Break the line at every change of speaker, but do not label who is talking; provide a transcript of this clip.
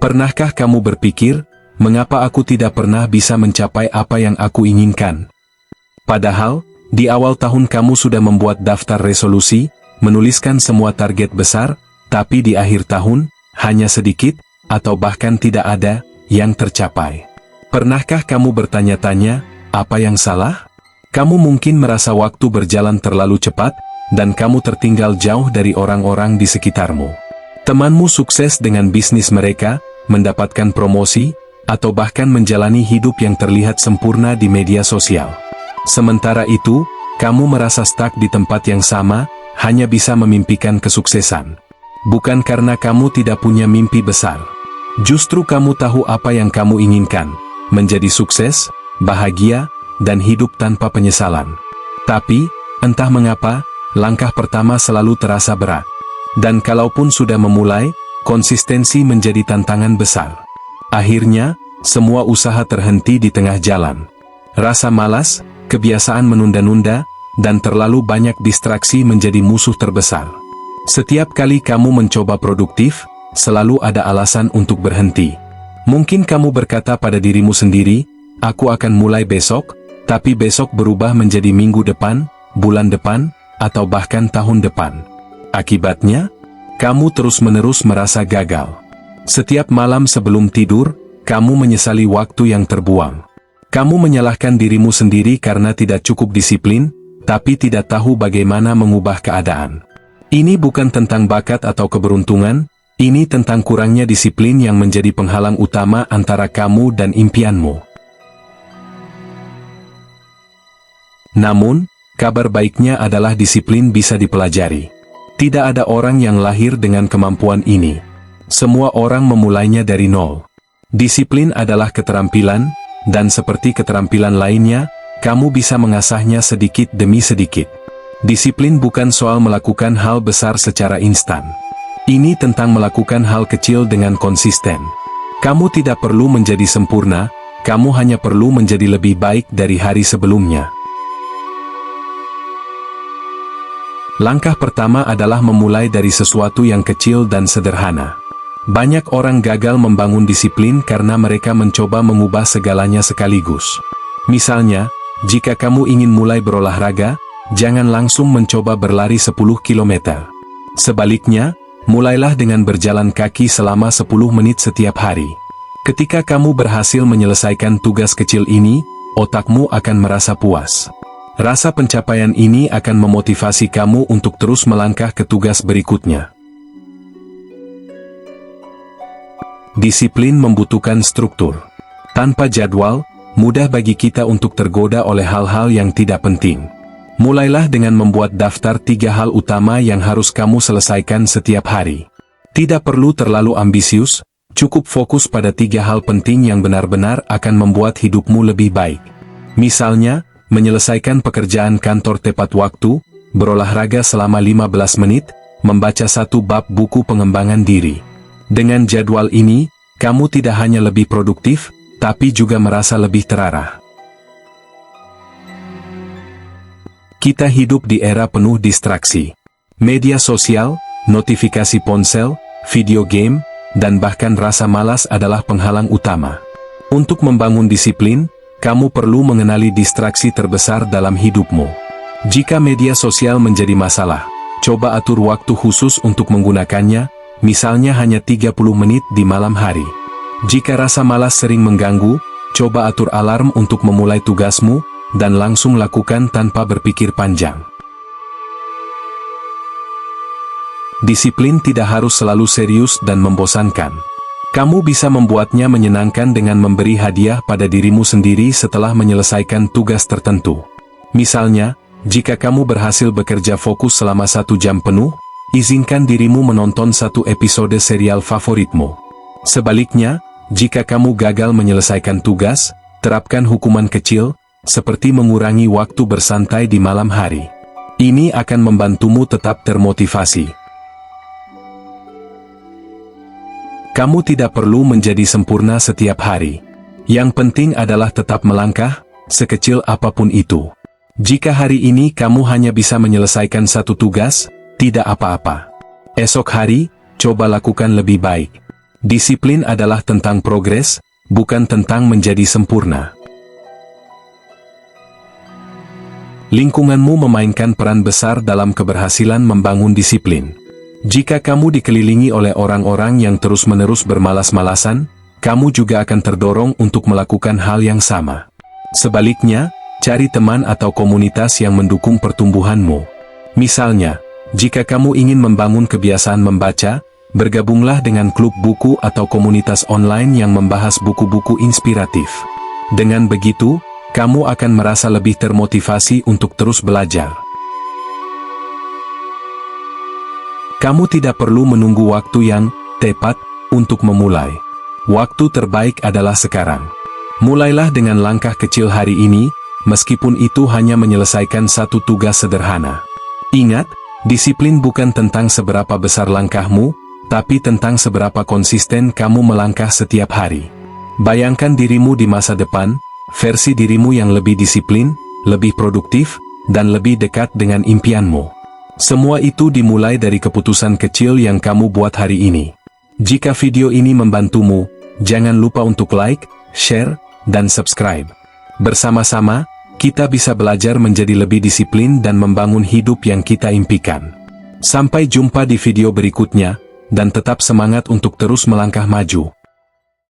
Pernahkah kamu berpikir, mengapa aku tidak pernah bisa mencapai apa yang aku inginkan? Padahal, di awal tahun kamu sudah membuat daftar resolusi, menuliskan semua target besar, tapi di akhir tahun, hanya sedikit, atau bahkan tidak ada, yang tercapai. Pernahkah kamu bertanya-tanya, apa yang salah? Kamu mungkin merasa waktu berjalan terlalu cepat, dan kamu tertinggal jauh dari orang-orang di sekitarmu. Temanmu sukses dengan bisnis mereka, mendapatkan promosi, atau bahkan menjalani hidup yang terlihat sempurna di media sosial. Sementara itu, kamu merasa stuck di tempat yang sama, hanya bisa memimpikan kesuksesan. Bukan karena kamu tidak punya mimpi besar. Justru kamu tahu apa yang kamu inginkan, menjadi sukses, bahagia, dan hidup tanpa penyesalan. Tapi, entah mengapa, langkah pertama selalu terasa berat. Dan kalaupun sudah memulai, konsistensi menjadi tantangan besar. Akhirnya, semua usaha terhenti di tengah jalan. Rasa malas, kebiasaan menunda-nunda, dan terlalu banyak distraksi menjadi musuh terbesar. Setiap kali kamu mencoba produktif, selalu ada alasan untuk berhenti. Mungkin kamu berkata pada dirimu sendiri, aku akan mulai besok, tapi besok berubah menjadi minggu depan, bulan depan, atau bahkan tahun depan. Akibatnya, kamu terus-menerus merasa gagal. Setiap malam sebelum tidur, kamu menyesali waktu yang terbuang. Kamu menyalahkan dirimu sendiri karena tidak cukup disiplin, tapi tidak tahu bagaimana mengubah keadaan. Ini bukan tentang bakat atau keberuntungan, ini tentang kurangnya disiplin yang menjadi penghalang utama antara kamu dan impianmu. Namun, kabar baiknya adalah disiplin bisa dipelajari. Tidak ada orang yang lahir dengan kemampuan ini. Semua orang memulainya dari nol. Disiplin adalah keterampilan, dan seperti keterampilan lainnya, kamu bisa mengasahnya sedikit demi sedikit. Disiplin bukan soal melakukan hal besar secara instan. Ini tentang melakukan hal kecil dengan konsisten. Kamu tidak perlu menjadi sempurna, kamu hanya perlu menjadi lebih baik dari hari sebelumnya. Langkah pertama adalah memulai dari sesuatu yang kecil dan sederhana. Banyak orang gagal membangun disiplin karena mereka mencoba mengubah segalanya sekaligus. Misalnya, jika kamu ingin mulai berolahraga, jangan langsung mencoba berlari 10 km. Sebaliknya, mulailah dengan berjalan kaki selama 10 menit setiap hari. Ketika kamu berhasil menyelesaikan tugas kecil ini, otakmu akan merasa puas. Rasa pencapaian ini akan memotivasi kamu untuk terus melangkah ke tugas berikutnya. Disiplin membutuhkan struktur. Tanpa jadwal, mudah bagi kita untuk tergoda oleh hal-hal yang tidak penting. Mulailah dengan membuat daftar 3 hal utama yang harus kamu selesaikan setiap hari. Tidak perlu terlalu ambisius, cukup fokus pada 3 hal penting yang benar-benar akan membuat hidupmu lebih baik. Misalnya, menyelesaikan pekerjaan kantor tepat waktu, berolahraga selama 15 menit, membaca 1 bab buku pengembangan diri. Dengan jadwal ini, kamu tidak hanya lebih produktif, tapi juga merasa lebih terarah. Kita hidup di era penuh distraksi. Media sosial, notifikasi ponsel, video game, dan bahkan rasa malas adalah penghalang utama. Untuk membangun disiplin, kamu perlu mengenali distraksi terbesar dalam hidupmu. Jika media sosial menjadi masalah, coba atur waktu khusus untuk menggunakannya, misalnya hanya 30 menit di malam hari. Jika rasa malas sering mengganggu, coba atur alarm untuk memulai tugasmu, dan langsung lakukan tanpa berpikir panjang. Disiplin tidak harus selalu serius dan membosankan. Kamu bisa membuatnya menyenangkan dengan memberi hadiah pada dirimu sendiri setelah menyelesaikan tugas tertentu. Misalnya, jika kamu berhasil bekerja fokus selama 1 jam penuh, izinkan dirimu menonton 1 episode serial favoritmu. Sebaliknya, jika kamu gagal menyelesaikan tugas, terapkan hukuman kecil, seperti mengurangi waktu bersantai di malam hari. Ini akan membantumu tetap termotivasi. Kamu tidak perlu menjadi sempurna setiap hari. Yang penting adalah tetap melangkah, sekecil apapun itu. Jika hari ini kamu hanya bisa menyelesaikan 1 tugas, tidak apa-apa. Esok hari, coba lakukan lebih baik. Disiplin adalah tentang progres, bukan tentang menjadi sempurna. Lingkunganmu memainkan peran besar dalam keberhasilan membangun disiplin. Jika kamu dikelilingi oleh orang-orang yang terus-menerus bermalas-malasan, kamu juga akan terdorong untuk melakukan hal yang sama. Sebaliknya, cari teman atau komunitas yang mendukung pertumbuhanmu. Misalnya, jika kamu ingin membangun kebiasaan membaca, bergabunglah dengan klub buku atau komunitas online yang membahas buku-buku inspiratif. Dengan begitu, kamu akan merasa lebih termotivasi untuk terus belajar. Kamu tidak perlu menunggu waktu yang tepat untuk memulai. Waktu terbaik adalah sekarang. Mulailah dengan langkah kecil hari ini, meskipun itu hanya menyelesaikan satu tugas sederhana. Ingat, disiplin bukan tentang seberapa besar langkahmu, tapi tentang seberapa konsisten kamu melangkah setiap hari. Bayangkan dirimu di masa depan, versi dirimu yang lebih disiplin, lebih produktif, dan lebih dekat dengan impianmu. Semua itu dimulai dari keputusan kecil yang kamu buat hari ini. Jika video ini membantumu, jangan lupa untuk like, share, dan subscribe. Bersama-sama, kita bisa belajar menjadi lebih disiplin dan membangun hidup yang kita impikan. Sampai jumpa di video berikutnya, dan tetap semangat untuk terus melangkah maju.